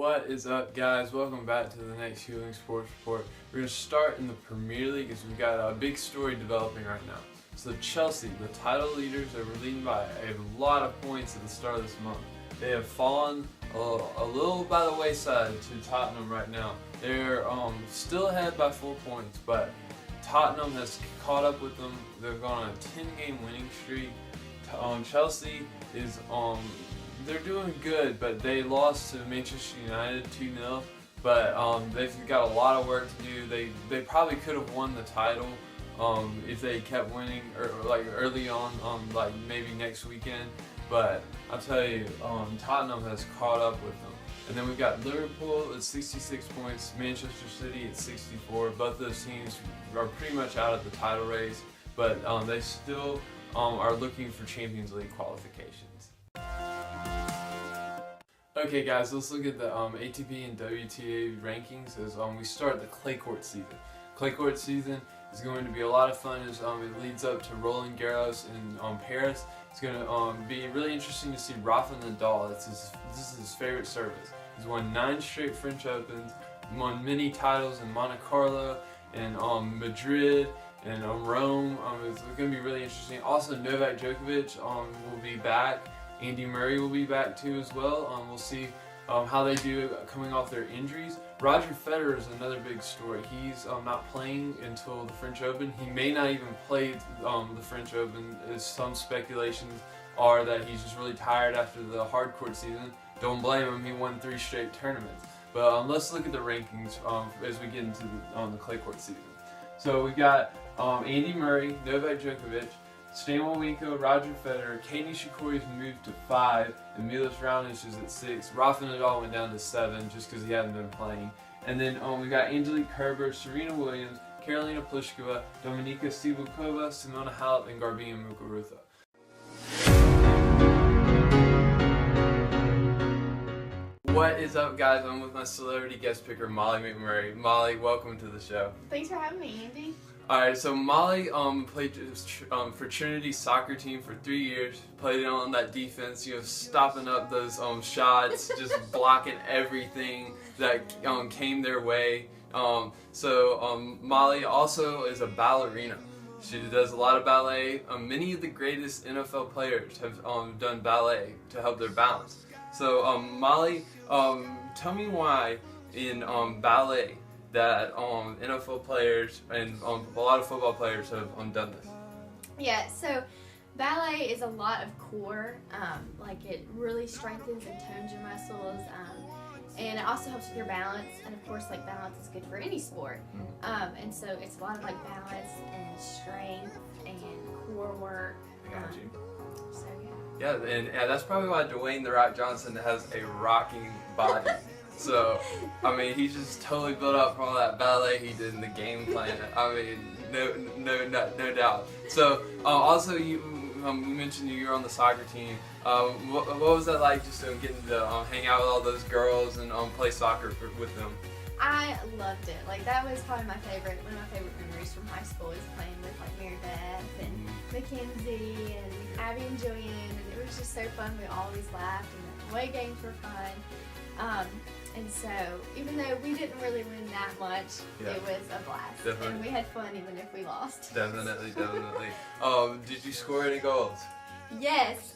What is up, guys? Welcome back to the next Huling Sports Report. We're going to start in the Premier League as we've got a big story developing right now. So Chelsea, the title leaders, are leading by a lot of points at the start of this month. They have fallen a little by the wayside to Tottenham right now. They're still ahead by 4 points, but Tottenham has caught up with them. They've gone on a 10-game winning streak. Chelsea is they're doing good, but they lost to Manchester United 2-0. But they've got a lot of work to do. They probably could have won the title if they kept winning like early on, like maybe next weekend. But I'll tell you, Tottenham has caught up with them. And then we've got Liverpool at 66 points, Manchester City at 64. Both those teams are pretty much out of the title race, but they still are looking for Champions League qualifications. Okay guys, let's look at the ATP and WTA rankings as we start the clay court season. Clay court season is going to be a lot of fun as it leads up to Roland Garros in Paris. It's going to be really interesting to see Rafa Nadal. This is his favorite service. He's won 9 straight French Opens, won many titles in Monte Carlo and Madrid and Rome. It's going to be really interesting. Also, Novak Djokovic will be back. Andy Murray will be back too as well. We'll see how they do coming off their injuries. Roger Federer is another big story. He's not playing until the French Open. He may not even play the French Open, as some speculations are that he's just really tired after the hard court season. Don't blame him, he won 3 straight tournaments. But let's look at the rankings as we get into the clay court season. So we got Andy Murray, Novak Djokovic, Stan Wawrinka, Roger Federer, Kei Nishikori's moved to 5, and Milos Raonic is at 6. Rafa Nadal went down to 7 just because he hadn't been playing. And then we got Angelique Kerber, Serena Williams, Karolina Pliskova, Dominika Sivakova, Simona Halep, and Garbine Muguruza. What is up, guys? I'm with my celebrity guest picker, Molly McMurray. Molly, welcome to the show. Thanks for having me, Andy. Alright, so Molly played for Trinity's soccer team for 3 years, played on that defense, stopping up those shots, just blocking everything that came their way. Molly also is a ballerina. She does a lot of ballet. Many of the greatest NFL players have done ballet to help their balance. So Molly, tell me why in ballet that NFL players and a lot of football players have done this. Yeah, so ballet is a lot of core, like it really strengthens and tones your muscles, and it also helps with your balance, and of course like balance is good for any sport. And so it's a lot of like balance and strength and core work. So yeah, and that's probably why Dwayne "The Rock" Johnson has a rocking body. So, I mean, he's just totally built up from all that ballet he did in the game plan. I mean, no doubt. So, also you mentioned you were on the soccer team. What was that like, just getting to hang out with all those girls and play soccer with them? I loved it. Like that was probably one of my favorite memories from high school is playing with like Mary Beth and Mackenzie and Abby and Joanne, and it was just so fun. We always laughed, and the away games were fun. And so, even though we didn't really win that much, It was a blast. Definitely. And we had fun even if we lost. Definitely. Did you score any goals? Yes.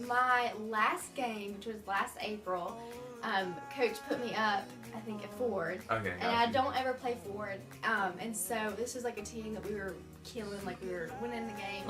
My last game, which was last April, Coach put me up, I think, at forward. Okay. And I don't ever play forward. And so, this was like a team that we were killing, like we were winning the game.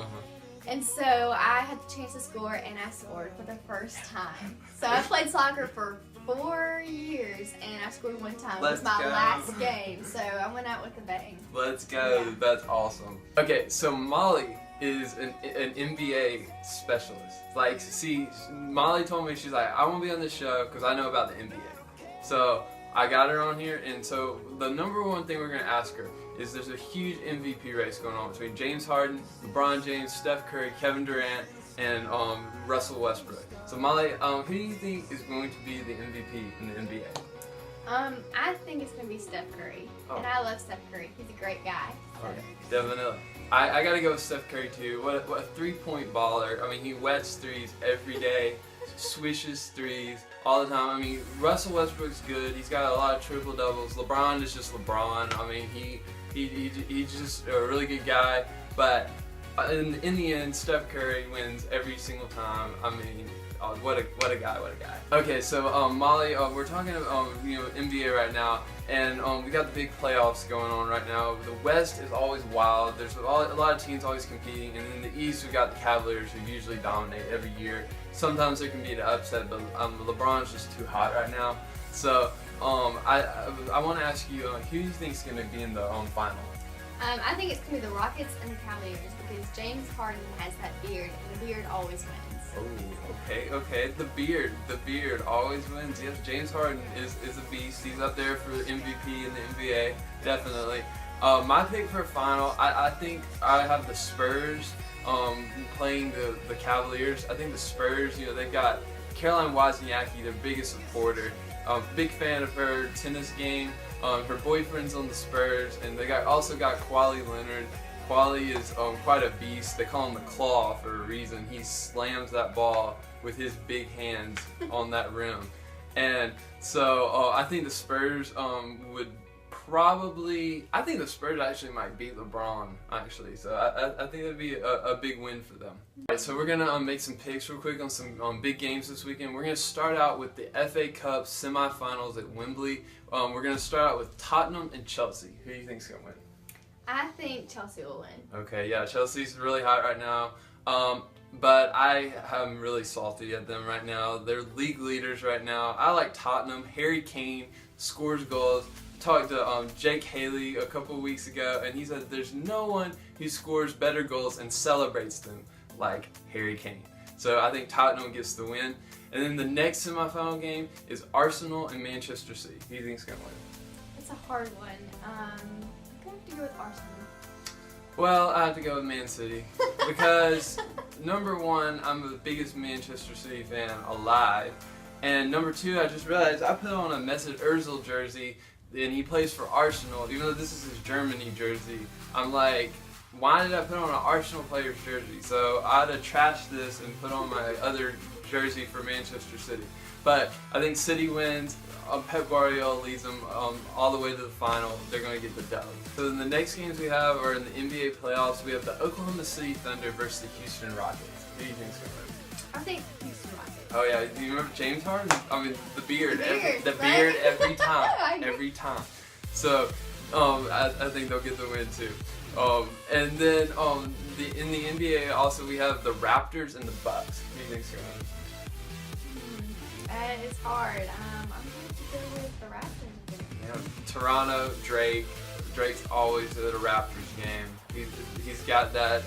And so I had the chance to score, and I scored for the first time. So I played soccer for 4 years, and I scored 1 time. It was my last game, so I went out with a bang. Let's go. Yeah. That's awesome. Okay, so Molly is an NBA specialist. Like, see, Molly told me, she's like, I want to be on this show because I know about the NBA. So I got her on here, and so the number one thing we're going to ask her is there's a huge MVP race going on between James Harden, LeBron James, Steph Curry, Kevin Durant, and Russell Westbrook. So Molly, who do you think is going to be the MVP in the NBA? I think it's going to be Steph Curry, and I love Steph Curry. He's a great guy. So. Okay, definitely. I got to go with Steph Curry too. What a 3-point baller. I mean, he wets threes every day. swishes threes all the time. I mean, Russell Westbrook's good. He's got a lot of triple doubles. LeBron is just LeBron. I mean, he's just a really good guy. But in the end, Steph Curry wins every single time. I mean, what a guy, what a guy. Okay, so Molly, we're talking NBA right now, and we got the big playoffs going on right now. The West is always wild. There's a lot of teams always competing, and in the East we got the Cavaliers, who usually dominate every year. Sometimes there can be an upset, but LeBron's just too hot right now. So I want to ask you, who do you think is going to be in the final? I think it's going to be the Rockets and the Cavaliers because James Harden has that beard, and the beard always wins. Oh, okay. The beard always wins. Yes, James Harden is a beast. He's up there for MVP in the NBA, definitely. My pick for a final, I think I have the Spurs playing the Cavaliers. I think the Spurs, they've got Caroline Wozniacki, their biggest supporter. Big fan of her tennis game. Her boyfriend's on the Spurs, and they also got Kawhi Leonard. Kawhi is quite a beast. They call him the Claw for a reason. He slams that ball with his big hands on that rim. And so I think the Spurs would probably... I think the Spurs actually might beat LeBron, actually. So I think that'd be a big win for them. Alright, so we're going to make some picks real quick on some big games this weekend. We're going to start out with the FA Cup semifinals at Wembley. We're going to start out with Tottenham and Chelsea. Who do you think's going to win? I think Chelsea will win. Okay, yeah, Chelsea's really hot right now. But I am really salty at them right now. They're league leaders right now. I like Tottenham. Harry Kane scores goals. Talked to Jake Haley a couple of weeks ago, and he said there's no one who scores better goals and celebrates them like Harry Kane. So I think Tottenham gets the win. And then the next semifinal game is Arsenal and Manchester City. Who do you think's going to win? It's a hard one. I'm going to have to go with Arsenal. Well, I have to go with Man City because number one, I'm the biggest Manchester City fan alive, and number two, I just realized I put on a Mesut Ozil jersey, and he plays for Arsenal, even though this is his Germany jersey. I'm like, why did I put on an Arsenal player's jersey? So I'd have trashed this and put on my other jersey for Manchester City. But I think City wins. Pep Guardiola leads them all the way to the final. They're going to get the dub. So then the next games we have are in the NBA playoffs. We have the Oklahoma City Thunder versus the Houston Rockets. Who do you think's going to win? I think Houston Rockets. Oh yeah, do you remember James Harden? I mean, the beard Right? every time, I know. every time. So I think they'll get the win too. And then in the NBA also we have the Raptors and the Bucks. Who do you think's going to win? It's hard. I'm going to go with the Raptors again. Yeah, Toronto, Drake's always at a Raptors game. He's got that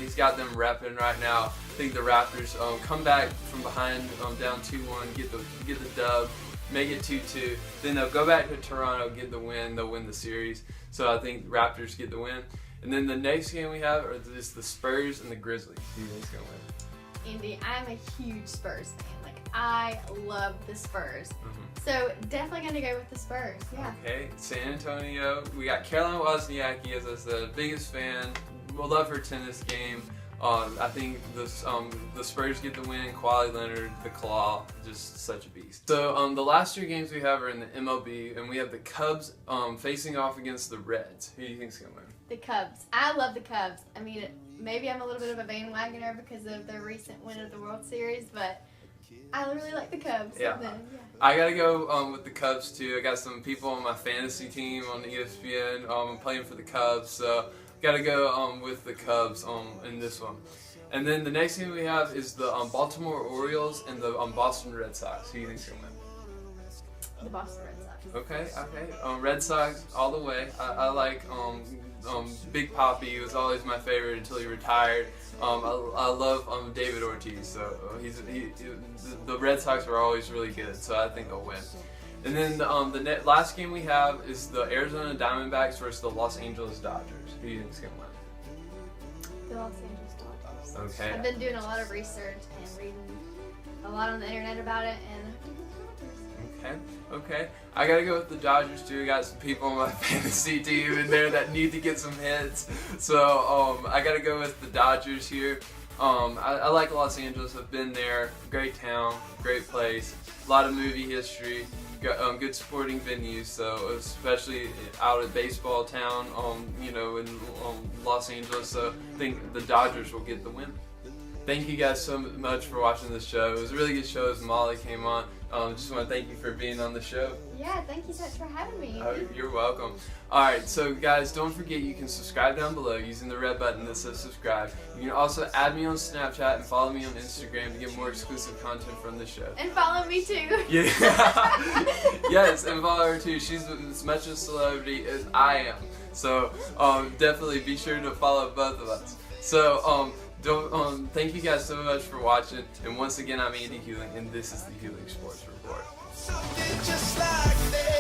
he's got them repping right now. I think the Raptors come back from behind down 2-1, get the dub, make it 2-2. Then they'll go back to Toronto, get the win. They'll win the series. So I think Raptors get the win. And then the next game we have is the Spurs and the Grizzlies. Who do you think's gonna win? Andy, I'm a huge Spurs fan. Like, I love the Spurs. Mm-hmm. So definitely going to go with the Spurs. Yeah. Okay, San Antonio. We got Caroline Wozniacki, as I said, biggest fan. We'll love her tennis game. I think the Spurs get the win. Kawhi Leonard, the Claw, just such a beast. So the last two games we have are in the MLB, and we have the Cubs facing off against the Reds. Who do you think's gonna win? The Cubs. I love the Cubs. I mean, maybe I'm a little bit of a bandwagoner because of their recent win of the World Series, but I really like the Cubs. Yeah. I gotta go with the Cubs too. I got some people on my fantasy team on ESPN. I'm playing for the Cubs, so gotta go with the Cubs in this one. And then the next game we have is the Baltimore Orioles and the Boston Red Sox. Who do you think's gonna win? The Boston Red Sox. Okay. Red Sox all the way. I like Big Papi. He was always my favorite until he retired. I love David Ortiz. So the Red Sox are always really good. So I think they'll win. And then the last game we have is the Arizona Diamondbacks versus the Los Angeles Dodgers. Who do you think's gonna win? The Los Angeles Dodgers. Okay. I've been doing a lot of research and reading a lot on the internet about it, and Okay. I gotta go with the Dodgers too. I got some people on my fantasy team in there that need to get some hits. So I gotta go with the Dodgers here. I like Los Angeles. I've been there. Great town, great place. A lot of movie history. Good sporting venues, so especially out at baseball town, you know, in Los Angeles. So I think the Dodgers will get the win. Thank you guys so much for watching this show. It was a really good show as Molly came on. Just want to thank you for being on the show. Yeah, thank you so much for having me. You're welcome. Alright, so guys, don't forget you can subscribe down below using the red button that says subscribe. You can also add me on Snapchat and follow me on Instagram to get more exclusive content from the show. And follow me too. Yeah. Yes, and follow her too. She's as much a celebrity as I am. So definitely be sure to follow both of us. So thank you guys so much for watching. And once again, I'm Andy Huling, and this is the Huling Sports Report. Something just like this.